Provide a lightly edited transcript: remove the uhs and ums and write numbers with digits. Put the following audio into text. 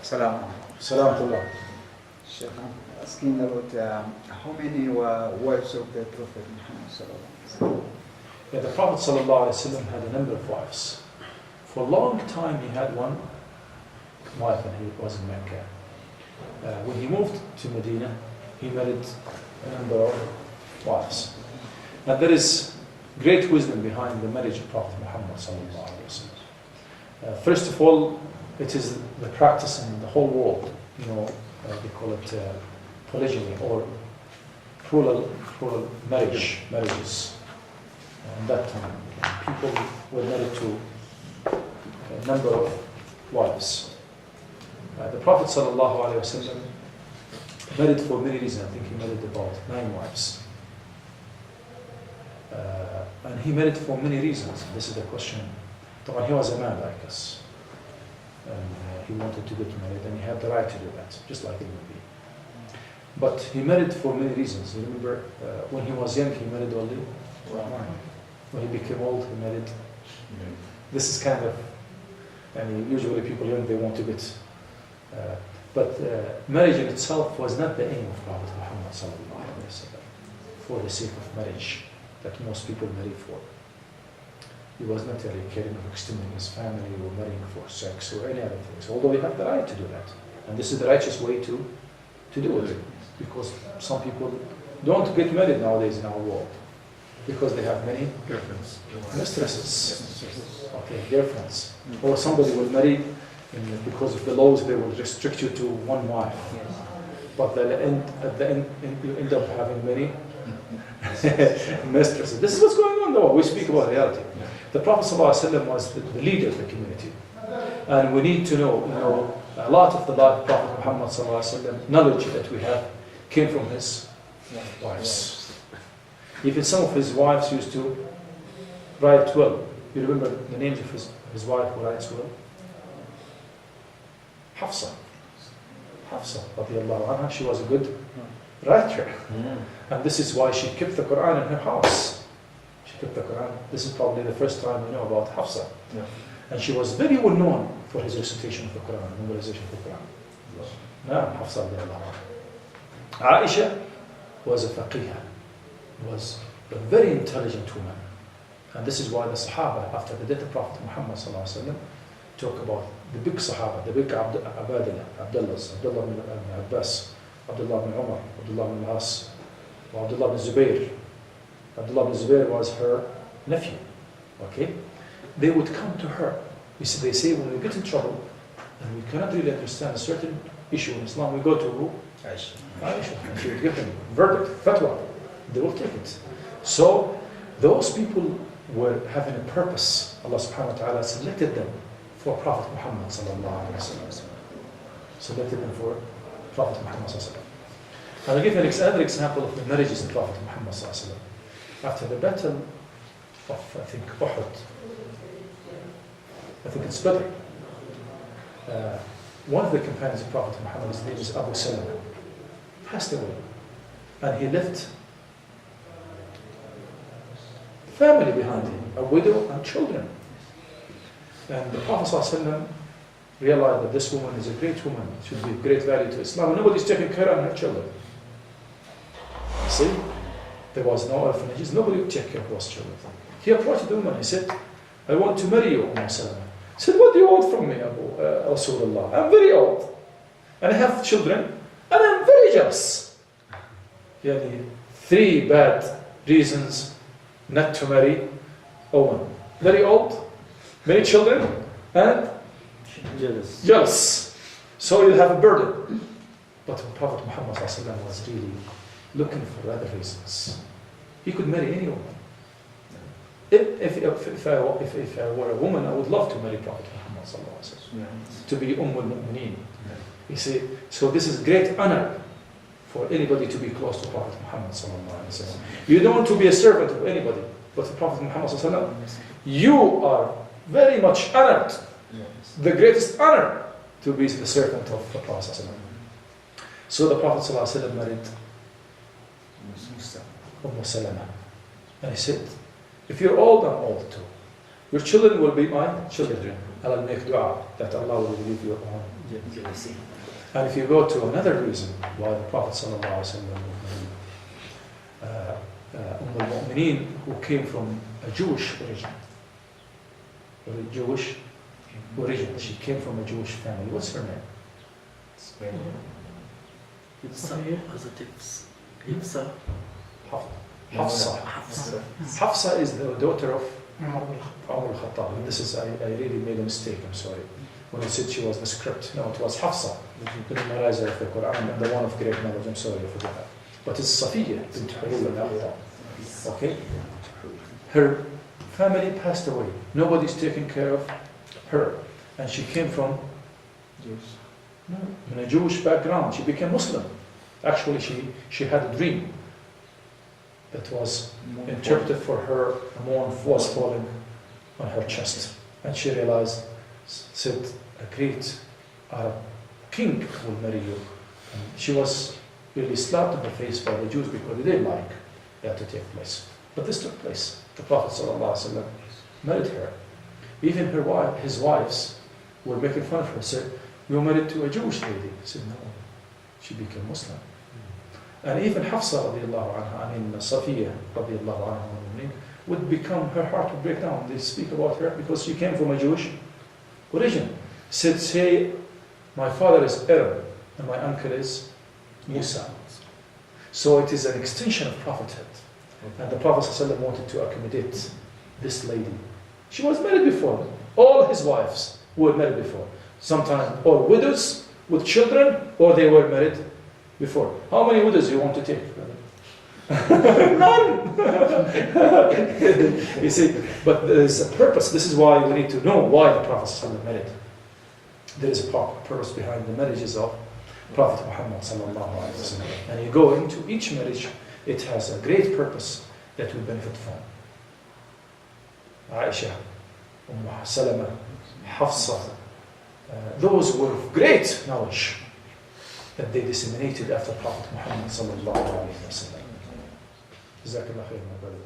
Salam. Salam. Sheikh, I'm asking about how many wives of the Prophet Muhammad sallallahu alaihi wasallam. Yeah, the Prophet sallallahu alaihi wasallam had a number of wives. For a long time he had one wife when he was in Mecca. When he moved to Medina, he married a number of wives. And there is great wisdom behind the marriage of Prophet Muhammad sallallahu alaihi wasallam. First of all, it is the practice in the whole world. They call it polygyny or plural marriages. And that time, people were married to a number of wives. The Prophet sallallahu alaihi wasallam married for many reasons. I think he married about 9 wives. And he married for many reasons. This is the question. He was a man like us. And he wanted to get married, and he had the right to do that, just like it would be. But he married for many reasons. You remember, when he was young, he married only 1. When he became old, he married. This is kind of, usually people young, they want to get. But marriage in itself was not the aim of Prophet Muhammad sallallahu alaihi wasallam, for the sake of marriage that most people marry for. He was not really caring of extending his family or marrying for sex or any other things, although he had the right to do that. And this is the righteous way to do it, because some people don't get married nowadays in our world because they have many mistresses, girlfriends, or somebody will marry because of the laws they will restrict you to 1 wife, but at the end you end up having many mistresses. This is what's going on though. We speak about reality. The Prophet ﷺ was the leader of the community, and we need to know, a lot of the Prophet Muhammad ﷺ knowledge that we have came from his wives. Even some of his wives used to write well. You remember the names of his wife who writes well? Hafsa, radiallahu anha, she was a good writer. And this is why she kept the Quran in her house. She kept the Quran. This is probably the first time we know about Hafsa. And she was very well known for his recitation of the Quran, memorization of the Quran. Hafsa radiallahu anha. Aisha was a faqihah, was a very intelligent woman. And this is why the Sahaba, after the death of Prophet Muhammad sallallahu alaihi wasallam, talk about the big Sahaba, the big Abdullah ibn Abbas, Abdullah ibn Umar, Abdullah ibn As, Abdullah ibn Zubayr. Abdullah ibn Zubayr was her nephew. They would come to her. They say when we get in trouble and we cannot really understand a certain issue in Islam, we go to who? Aisha. And she would give them verdict, fatwa. They will take it. So those people were having a purpose. Allah subhanahu wa ta'ala selected them for Prophet Muhammad sallallahu alaihi wasallam. Selected them for Prophet Muhammad sallallahu alaihi wasallam. And I'll give another example of the marriages of Prophet Muhammad sallallahu alaihi wasallam. After the battle of, I think, Uhud, I think it's Badr, one of the companions of Prophet Muhammad, his name is Abu Salama, passed away. And he left family behind him, a widow and children. And the Prophet ﷺ realized that this woman is a great woman, should be of great value to Islam, and nobody's taking care of her children. You see, there was no orphanages, nobody would take care of those children. He approached the woman, he said, I want to marry you, Salama. He said, what do you want from me, Rasulullah? I'm very old, and I have children, and I'm very jealous. 3 bad reasons not to marry a woman. Very old, many children, and jealous. So you'll have a burden. But Prophet Muhammad was really looking for other reasons. He could marry any woman. If I were a woman, I would love to marry Prophet Muhammad to be al-Mu'mineen. You see, so this is great honor for anybody to be close to Prophet Muhammad sallallahu alaihi wasallam. You don't want to be a servant of anybody, but the Prophet Muhammad sallallahu alaihi wasallam, you are very much honored, the greatest honor to be the servant of the Prophet sallallahu alaihi wasallam. So the Prophet sallallahu alaihi wasallam married Salama, and he said, if you're old, I'm old too. Your children will be my children, and I'll make dua that Allah will give you jealousy. And if you go to another reason why the Prophet ﷺ, al-Mu'mineen, who came from a Jewish origin, she came from a Jewish family. What's her name? Hafsa. Hafsa is the daughter of Umar al-Khattab. This is, I really made a mistake, I'm sorry. When I said she was the script. No, it was Hafsa, the memorizer of the Quran, the one of great knowledge. I'm sorry, I forgot that. But it's Safiya bint Huyayy al-Khattab. Okay? Her family passed away. Nobody's taking care of her. And she came from in a Jewish background. She became Muslim. Actually, she had a dream that was interpreted for her. A moon was falling on her chest. And she realized, said, a great Arab king will marry you. And she was really slapped in the face by the Jews because they didn't like that to take place. But this took place. The Prophet ﷺ married her. Even his wives were making fun of her. Said, "You were married to a Jewish lady." He said, "No." She became Muslim. And even Hafsa radiallahu anha, Safiya radiallahu anha, would become, her heart would break down. They speak about her because she came from a Jewish origin. Said, say, my father is Arab and my uncle is Musa. So it is an extension of prophethood. And the Prophet ﷺ wanted to accommodate this lady. She was married before. All his wives were married before. Sometimes all widows with children, or they were married before. How many widows do you want to take? None! You see, but there is a purpose. This is why we need to know why the Prophet ﷺ married. There is a purpose behind the marriages of Prophet Muhammad ﷺ. And you go into each marriage, it has a great purpose that we benefit from. Aisha, Salama, Hafsa, those were of great knowledge that they disseminated after Prophet Muhammad sallallahu alaihi wasallam. Jazakallah khair, my brother.